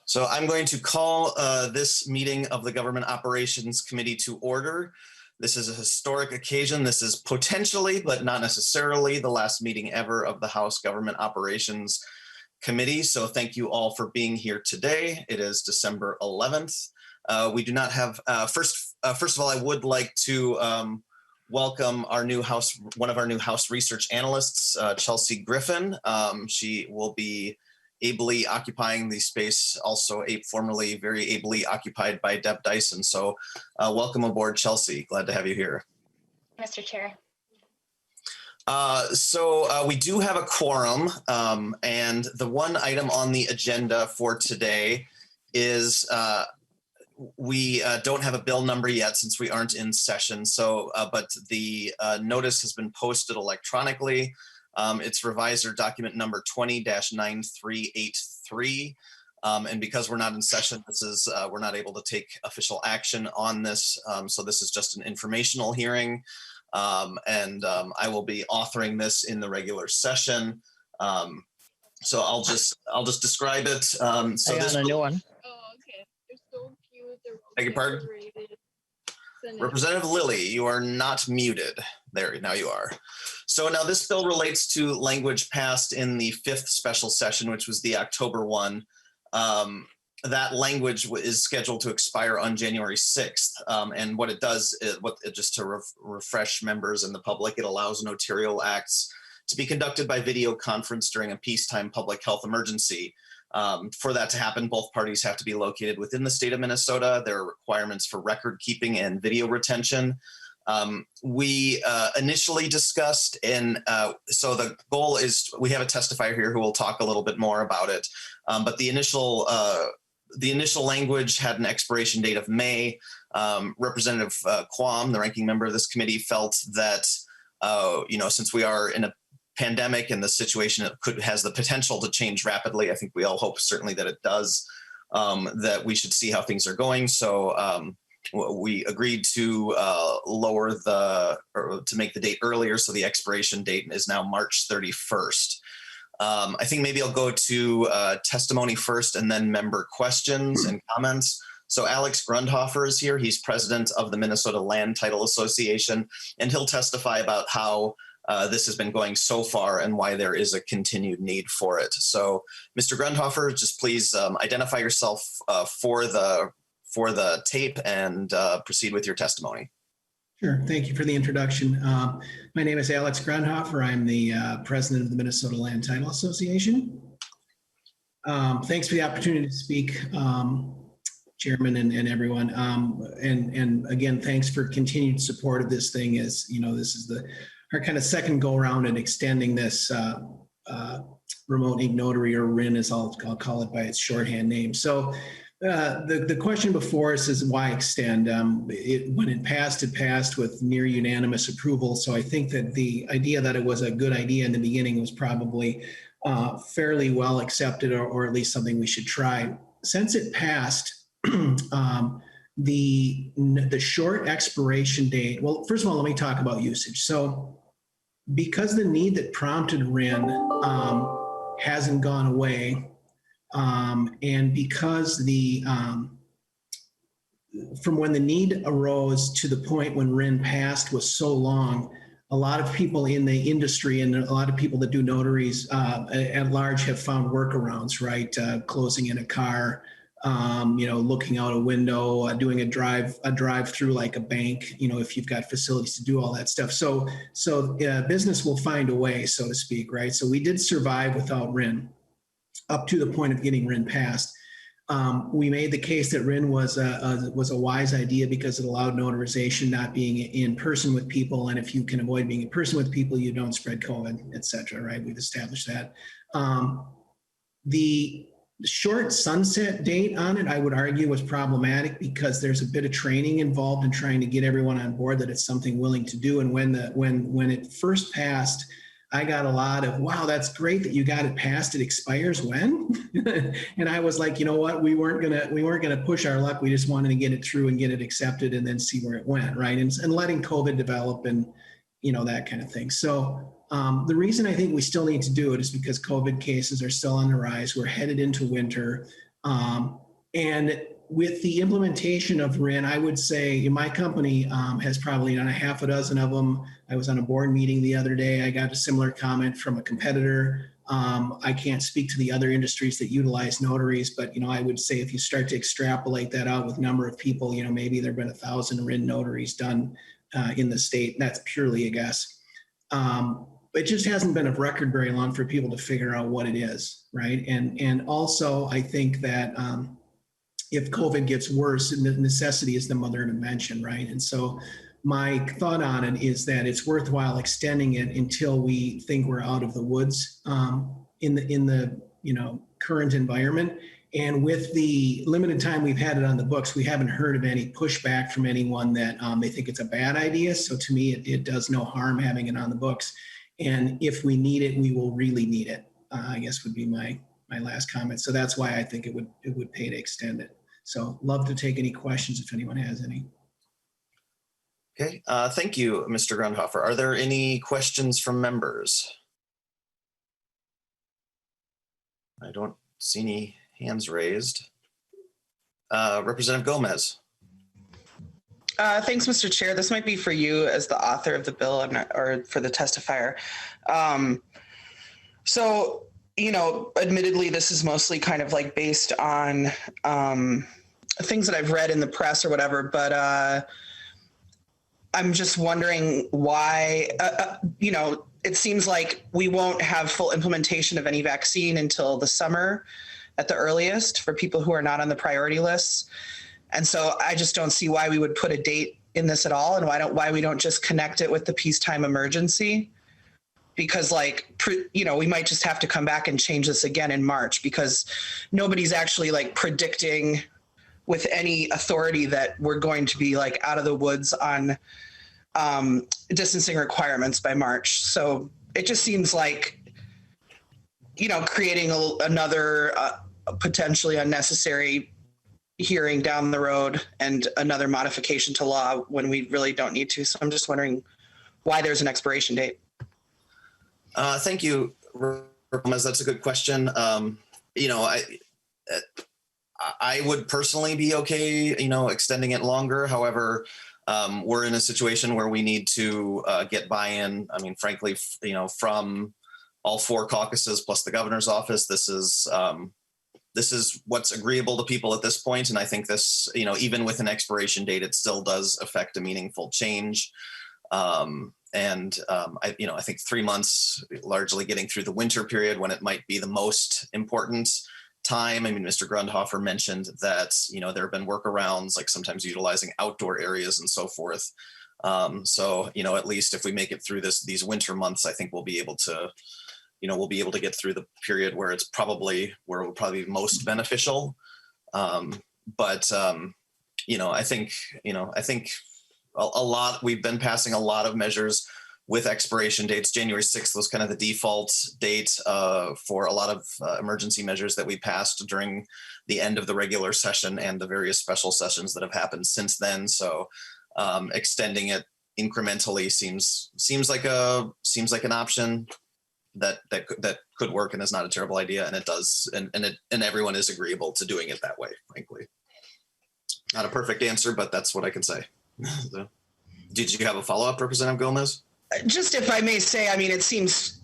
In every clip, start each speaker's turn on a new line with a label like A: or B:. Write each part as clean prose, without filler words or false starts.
A: So I'm going to call this meeting of the Government Operations Committee to order. This is a historic occasion. This is potentially, but not necessarily, the last meeting ever of the House Government Operations Committee. So thank you all for being here today. It is December 11th. We do not have, first of all, I would like to welcome our new House, one of our new House research analysts, Chelsea Griffin. She will be ably occupying the space, also formerly very ably occupied by Deb Dyson. So welcome aboard, Chelsea. Glad to have you here.
B: Mr. Chair.
A: So we do have a quorum, and the one item on the agenda for today is we don't have a bill number yet since we aren't in session. So, but the notice has been posted electronically. It's Revisor document number 20-9383. And because we're not in session, this is we're not able to take official action on this. So this is just an informational hearing. I will be authoring this in the regular session. So I'll just describe it. So this
C: a new one.
D: Oh, okay. They're so cute. They're
A: beg your pardon? Representative Lilly, you are not muted. There, now you are. So now this bill relates to language passed in the 5th special session, which was the October one. That language is scheduled to expire on January 6th. And what it does, just to refresh members and the public, it allows notarial acts to be conducted by video conference during a peacetime public health emergency. For that to happen, both parties have to be located within the state of Minnesota. There are requirements for record keeping and video retention. We initially discussed, and so the goal is, we have a testifier here who will talk a little bit more about it. But the initial language had an expiration date of May. Representative Quam, the ranking member of this committee, felt that since we are in a pandemic and the situation has the potential to change rapidly, I think we all hope certainly that it does, that we should see how things are going. So we agreed to to make the date earlier. So the expiration date is now March 31st. I think maybe I'll go to testimony first and then member questions and comments. So Alex Grundhofer is here. He's president of the Minnesota Land Title Association, and he'll testify about how this has been going so far and why there is a continued need for it. So Mr. Grundhofer, just please identify yourself for the tape and proceed with your testimony.
E: Sure. Thank you for the introduction. My name is Alex Grundhofer. I'm the president of the Minnesota Land Title Association. Thanks for the opportunity to speak, Chairman and everyone. And again, thanks for continued support of this thing. As you know, this is our kind of second go around in extending this remote ink notary, or RIN, as I'll call it by its shorthand name. So the question before us is why extend? When it passed with near unanimous approval. So I think that the idea that it was a good idea in the beginning was probably fairly well accepted, or at least something we should try. Since it passed, the short expiration date, well, first of all, let me talk about usage. So because the need that prompted RIN hasn't gone away, and because from when the need arose to the point when RIN passed was so long, a lot of people in the industry and a lot of people that do notaries at large have found workarounds, right? Closing in a car, looking out a window, doing a drive through like a bank, if you've got facilities to do all that stuff. So business will find a way, so to speak, right? So we did survive without RIN up to the point of getting RIN passed. We made the case that RIN was a wise idea because it allowed notarization, not being in person with people. And if you can avoid being in person with people, you don't spread COVID, et cetera, right? We've established that. The short sunset date on it, I would argue, was problematic because there's a bit of training involved in trying to get everyone on board that it's something willing to do. And when it first passed, I got a lot of, wow, that's great that you got it passed. It expires when? And I was like, you know what? We weren't gonna push our luck. We just wanted to get it through and get it accepted and then see where it went, right? And letting COVID develop and that kind of thing. So the reason I think we still need to do it is because COVID cases are still on the rise. We're headed into winter. And with the implementation of RIN, I would say my company has probably done a half a dozen of them. I was on a board meeting the other day. I got a similar comment from a competitor. I can't speak to the other industries that utilize notaries, but I would say if you start to extrapolate that out with number of people, maybe there've been 1,000 RIN notaries done in the state. That's purely a guess. But it just hasn't been of record very long for people to figure out what it is, right? And also, I think that if COVID gets worse, the necessity is the mother of invention, right? And so my thought on it is that it's worthwhile extending it until we think we're out of the woods in the current environment. And with the limited time we've had it on the books, we haven't heard of any pushback from anyone that they think it's a bad idea. So to me, it does no harm having it on the books. And if we need it, we will really need it, I guess would be my last comment. So that's why I think it would pay to extend it. So love to take any questions if anyone has any.
A: Okay, thank you, Mr. Grundhofer. Are there any questions from members? I don't see any hands raised. Representative Gomez.
B: Thanks, Mr. Chair. This might be for you as the author of the bill or for the testifier. So, admittedly, this is mostly kind of like based on things that I've read in the press or whatever, but I'm just wondering why, it seems like we won't have full implementation of any vaccine until the summer at the earliest for people who are not on the priority lists. And so I just don't see why we would put a date in this at all, and why we don't just connect it with the peacetime emergency. Because we might just have to come back and change this again in March, because nobody's actually predicting with any authority that we're going to be out of the woods on distancing requirements by March. So it just seems like, creating another potentially unnecessary hearing down the road and another modification to law when we really don't need to. So I'm just wondering why there's an expiration date.
A: Thank you, Gomez. That's a good question. I would personally be okay, extending it longer. However, we're in a situation where we need to get buy-in. I mean, frankly, from all four caucuses plus the governor's office. This is what's agreeable to people at this point. And I think this, even with an expiration date, it still does affect a meaningful change. I think 3 months, largely getting through the winter period when it might be the most important time. I mean, Mr. Grundhofer mentioned that, there have been workarounds, like sometimes utilizing outdoor areas and so forth. So, at least if we make it through these winter months, I think we'll be able to get through the period where it will probably be most beneficial. I think a lot, we've been passing a lot of measures with expiration dates. January 6th was kind of the default date for a lot of emergency measures that we passed during the end of the regular session and the various special sessions that have happened since then. So extending it incrementally seems like an option that could work and is not a terrible idea, and it does, and everyone is agreeable to doing it that way. Frankly, not a perfect answer, but that's what I can say. So, did you have a follow-up, Representative Gomez? Just
B: if I may say, I mean, it seems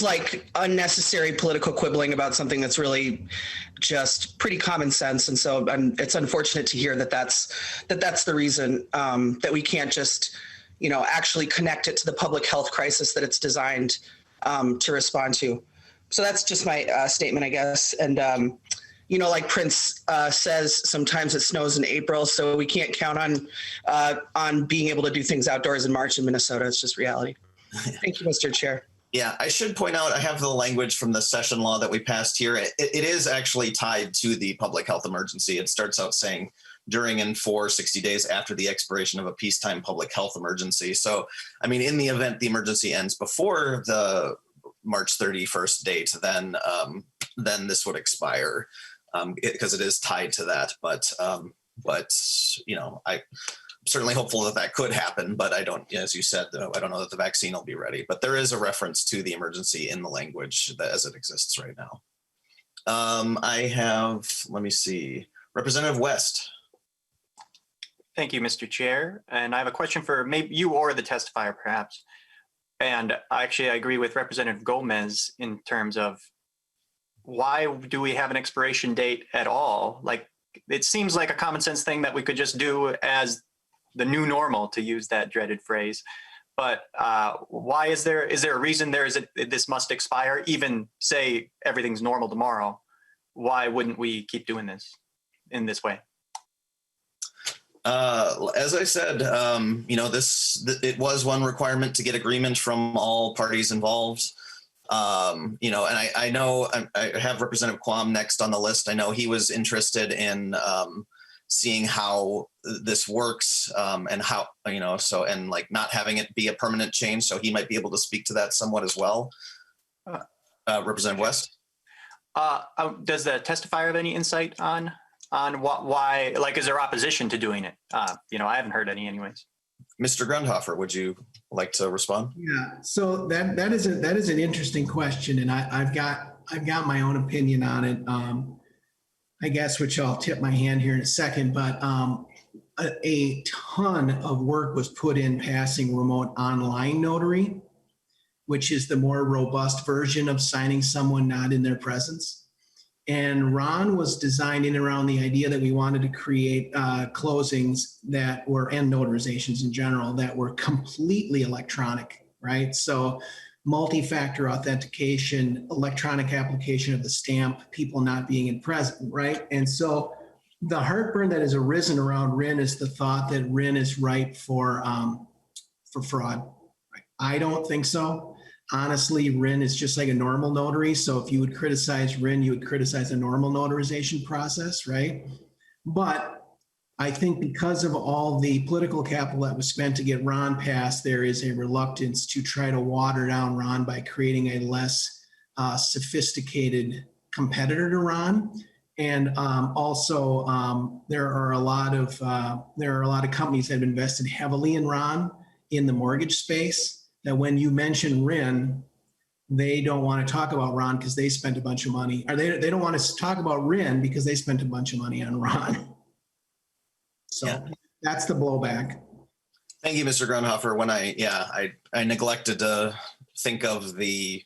B: like unnecessary political quibbling about something that's really just pretty common sense, and so it's unfortunate to hear that's the reason that we can't just actually connect it to the public health crisis that it's designed to respond to. So that's just my statement, I guess. And, like Prince says, sometimes it snows in April, so we can't count on being able to do things outdoors in March in Minnesota. It's just reality. Thank you, Mr. Chair.
A: Yeah, I should point out, I have the language from the session law that we passed here. It is actually tied to the public health emergency. It starts out saying during and for 60 days after the expiration of a peacetime public health emergency. So, I mean, in the event the emergency ends before the March 31st date, then this would expire because it is tied to that. But I'm certainly hopeful that could happen, but I don't, as you said, I don't know that the vaccine will be ready, but there is a reference to the emergency in the language as it exists right now. I have, let me see, Representative West.
C: Thank you, Mr. Chair. And I have a question for maybe you or the testifier, perhaps. And actually, I agree with Representative Gomez in terms of why do we have an expiration date at all? Like, it seems like a common sense thing that we could just do as the new normal, to use that dreaded phrase. But why is there a reason this must expire? Even say everything's normal tomorrow, why wouldn't we keep doing this in this way?
A: As I said, it was one requirement to get agreement from all parties involved. And I know I have Representative Quam next on the list. I know he was interested in seeing how this works and how, and like not having it be a permanent change. So he might be able to speak to that somewhat as well. Representative West.
C: Does the testifier have any insight on why, like, is there opposition to doing it? I haven't heard any anyways.
A: Mr. Grundhofer, would you like to respond?
E: Yeah, so that is an interesting question, and I've got my own opinion on it. I guess, which I'll tip my hand here in a second, but a ton of work was put in passing remote online notary, which is the more robust version of signing someone not in their presence. And Ron was designed in around the idea that we wanted to create closings that were, and notarizations in general, that were completely electronic, right? So multi-factor authentication, electronic application of the stamp, people not being in present, right? And so the heartburn that has arisen around RIN is the thought that RIN is ripe for fraud. I don't think so. Honestly, RIN is just like a normal notary. So if you would criticize RIN, you would criticize a normal notarization process, right? But I think because of all the political capital that was spent to get Ron passed, there is a reluctance to try to water down Ron by creating a less sophisticated competitor to Ron. And also, there are a lot of companies that have invested heavily in Ron in the mortgage space. That when you mention RIN, they don't want to talk about Ron because they spent a bunch of money, or they don't want to talk about RIN because they spent a bunch of money on Ron. So yeah, that's the blowback.
A: Thank you, Mr. Grundhofer. When I neglected to think of the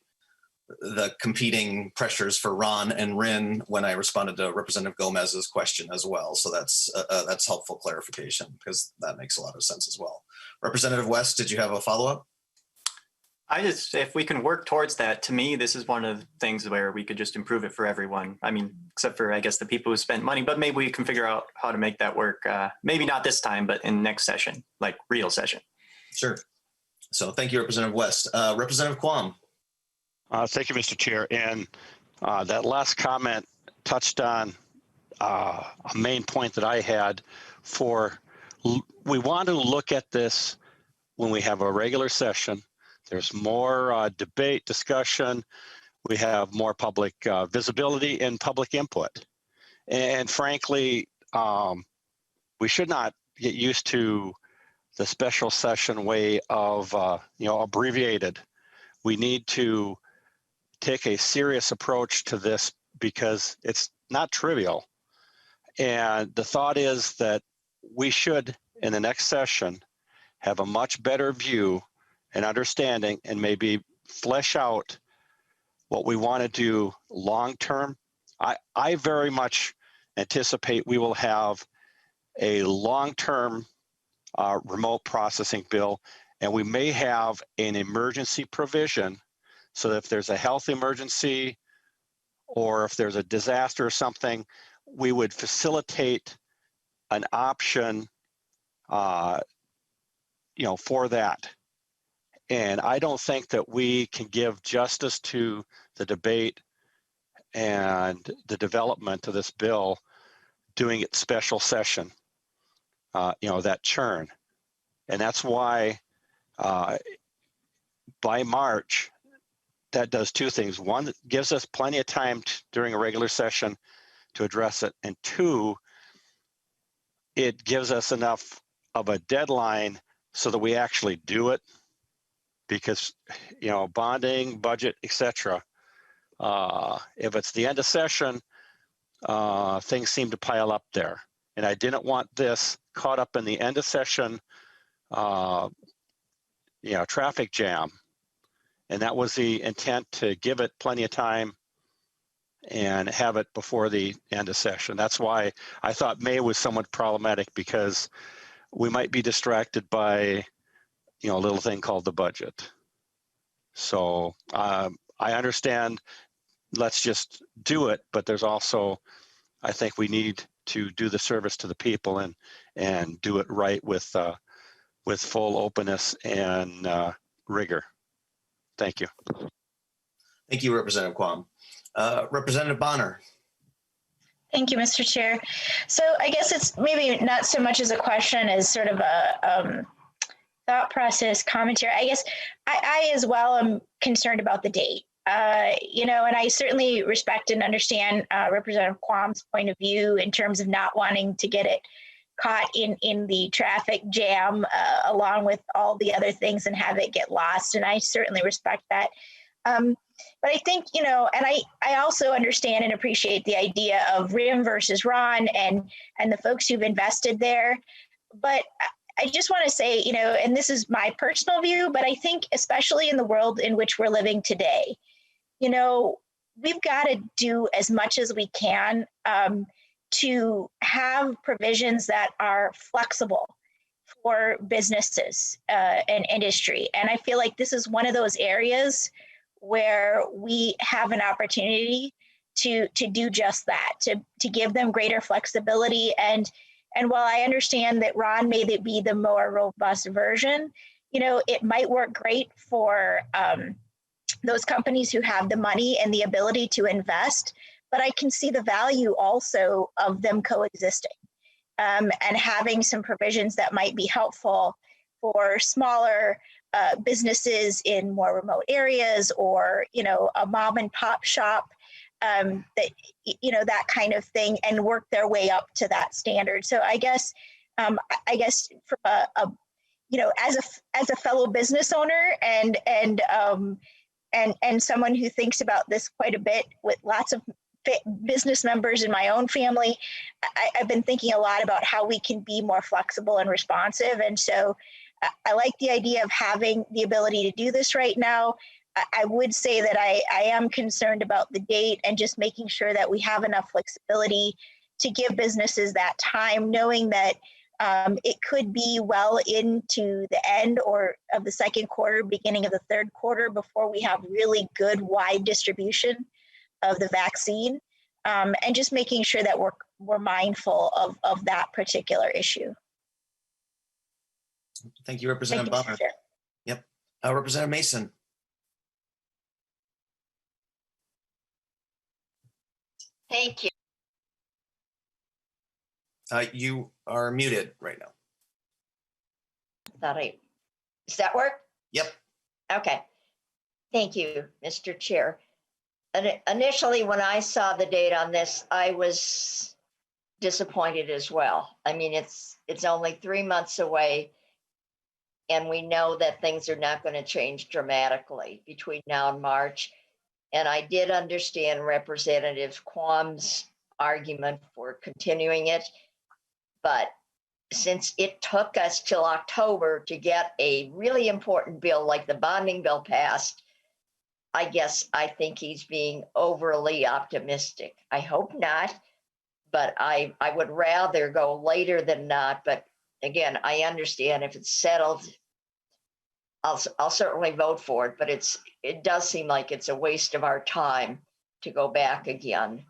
A: competing pressures for Ron and RIN when I responded to Representative Gomez's question as well. So that's helpful clarification because that makes a lot of sense as well. Representative West, did you have a follow-up?
C: If we can work towards that, to me, this is one of the things where we could just improve it for everyone. I mean, except for, I guess, the people who spent money, but maybe we can figure out how to make that work. Maybe not this time, but in next session, like real session.
A: Sure. So thank you, Representative West. Representative Quam.
F: Thank you, Mr. Chair. And that last comment touched on a main point that I had we want to look at this when we have a regular session. There's more debate, discussion. We have more public visibility and public input. And frankly, we should not get used to the special session way of, abbreviated. We need to take a serious approach to this because it's not trivial. And the thought is that we should, in the next session, have a much better view and understanding and maybe flesh out what we want to do long-term. I very much anticipate we will have a long-term remote processing bill, and we may have an emergency provision so that if there's a health emergency or if there's a disaster or something, we would facilitate an option for that. And I don't think that we can give justice to the debate and the development of this bill doing it special session, that churn. And that's why by March, that does two things. One, it gives us plenty of time during a regular session to address it. And two, it gives us enough of a deadline so that we actually do it. Because, bonding, budget, etc., If it's the end of session, things seem to pile up there. And I didn't want this caught up in the end of session, traffic jam. And that was the intent, to give it plenty of time and have it before the end of session. That's why I thought May was somewhat problematic, because we might be distracted by, a little thing called the budget. So I understand, let's just do it, but there's also, I think we need to do the service to the people and do it right with full openness and rigor. Thank you.
A: Thank you, Representative Quam. Representative Bahner.
G: Thank you, Mr. Chair. So I guess it's maybe not so much as a question as sort of a thought process commentary. I guess I as well am concerned about the date. And I certainly respect and understand Representative Quam's point of view in terms of not wanting to get it caught in the traffic jam along with all the other things and have it get lost. And I certainly respect that. But I think, and I also understand and appreciate the idea of RIM versus RON and the folks who've invested there. But I just want to say, and this is my personal view, but I think especially in the world in which we're living today, we've got to do as much as we can to have provisions that are flexible for businesses and industry. And I feel like this is one of those areas where we have an opportunity to do just that, to give them greater flexibility. And while I understand that RON may be the more robust version, it might work great for those companies who have the money and the ability to invest, but I can see the value also of them coexisting and having some provisions that might be helpful for smaller businesses in more remote areas, or, a mom and pop shop, that kind of thing, and work their way up to that standard. So I guess from as a fellow business owner and someone who thinks about this quite a bit with lots of business members in my own family, I've been thinking a lot about how we can be more flexible and responsive. And so I like the idea of having the ability to do this right now. I would say that I am concerned about the date and just making sure that we have enough flexibility to give businesses that time, knowing that it could be well into the end of the second quarter, beginning of the third quarter, before we have really good wide distribution of the vaccine, and just making sure that we're mindful of that particular issue.
A: Thank you, Representative Bahner. Yep. Representative Masin.
H: Thank you.
A: You are muted right now.
H: Does that work?
A: Yep.
H: Okay. Thank you, Mr. Chair. Initially, when I saw the date on this, I was disappointed as well. I mean, it's only 3 months away, and we know that things are not going to change dramatically between now and March. And I did understand Representative Quam's argument for continuing it, but since it took us till October to get a really important bill like the bonding bill passed, I think he's being overly optimistic. I hope not, but I would rather go later than not. But again, I understand if it's settled, I'll certainly vote for it, but it does seem like it's a waste of our time to go back again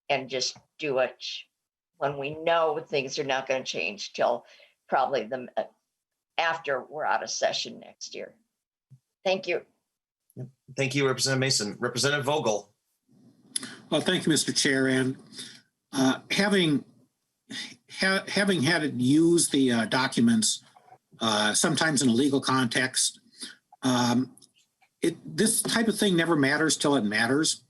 H: and just do it when we know things are not going to change till probably after we're out of session next year. Thank you.
A: Thank you, Representative Masin. Representative Vogel.
I: Well, thank you, Mr. Chair. And having had it use the documents, sometimes in a legal context, this type of thing never matters till it matters.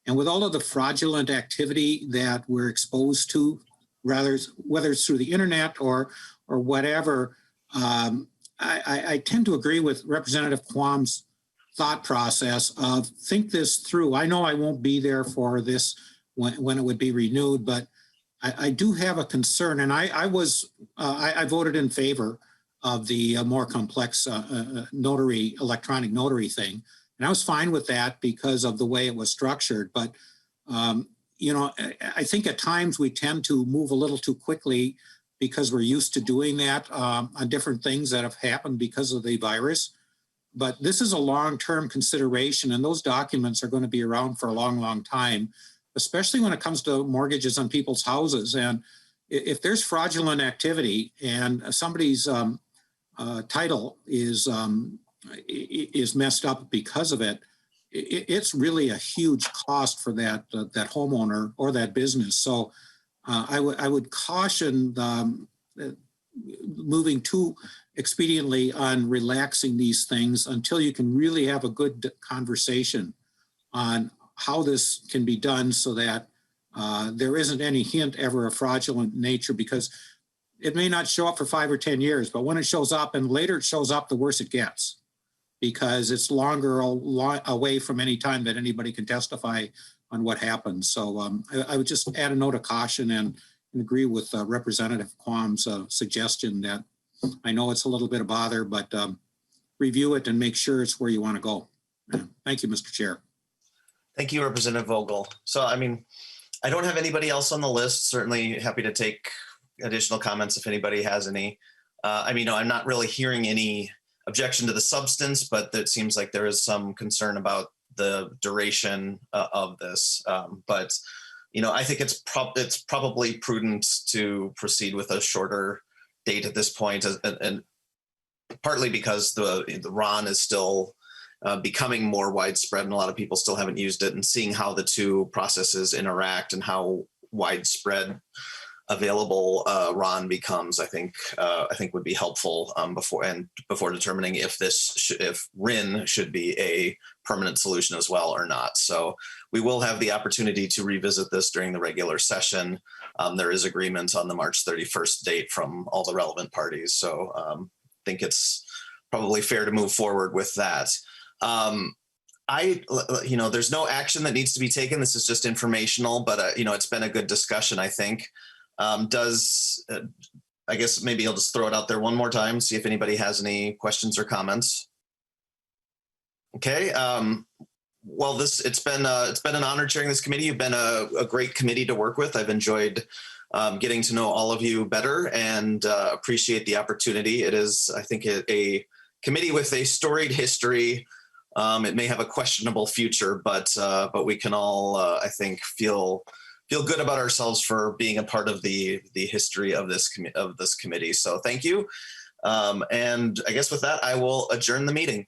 I: And with all of the fraudulent activity that we're exposed to, whether it's through the internet or whatever, I tend to agree with Representative Quam's thought process of think this through. I know I won't be there for this when it would be renewed, but I do have a concern, and I voted in favor of the more complex electronic notary thing. And I was fine with that because of the way it was structured. But, you know, I think at times we tend to move a little too quickly because we're used to doing that on different things that have happened because of the virus. But this is a long-term consideration, and those documents are going to be around for a long, long time, especially when it comes to mortgages on people's houses. And if there's fraudulent activity and somebody's title is messed up because of it, it's really a huge cost for that homeowner or that business. So I would caution moving too expediently on relaxing these things until you can really have a good conversation on how this can be done so that there isn't any hint ever of fraudulent nature, because it may not show up for 5 or 10 years, but when it shows up and later it shows up, the worse it gets, because it's longer away from any time that anybody can testify on what happened. So I would just add a note of caution and agree with Representative Quam's suggestion that I know it's a little bit of bother, but review it and make sure it's where you want to go. Thank you, Mr. Chair.
A: Thank you, Representative Vogel. So, I mean, I don't have anybody else on the list. Certainly happy to take additional comments if anybody has any. I mean, I'm not really hearing any objection to the substance, but it seems like there is some concern about the duration of this. But, you know, I think it's probably prudent to proceed with a shorter date at this point, and partly because the RON is still becoming more widespread and a lot of people still haven't used it, and seeing how the two processes interact and how widespread available RON becomes, I think would be helpful before determining if RIN should be a permanent solution as well or not. So we will have the opportunity to revisit this during the regular session. There is agreement on the March 31st date from all the relevant parties. So I think it's probably fair to move forward with that. There's no action that needs to be taken. This is just informational, but it's been a good discussion, I think. I guess maybe I'll just throw it out there one more time, see if anybody has any questions or comments. Okay. Well, it's been an honor chairing this committee. You've been a great committee to work with. I've enjoyed getting to know all of you better and appreciate the opportunity. It is, I think, a committee with a storied history. It may have a questionable future, but we can all, I think, feel good about ourselves for being a part of the history of this committee. So thank you. And I guess with that, I will adjourn the meeting.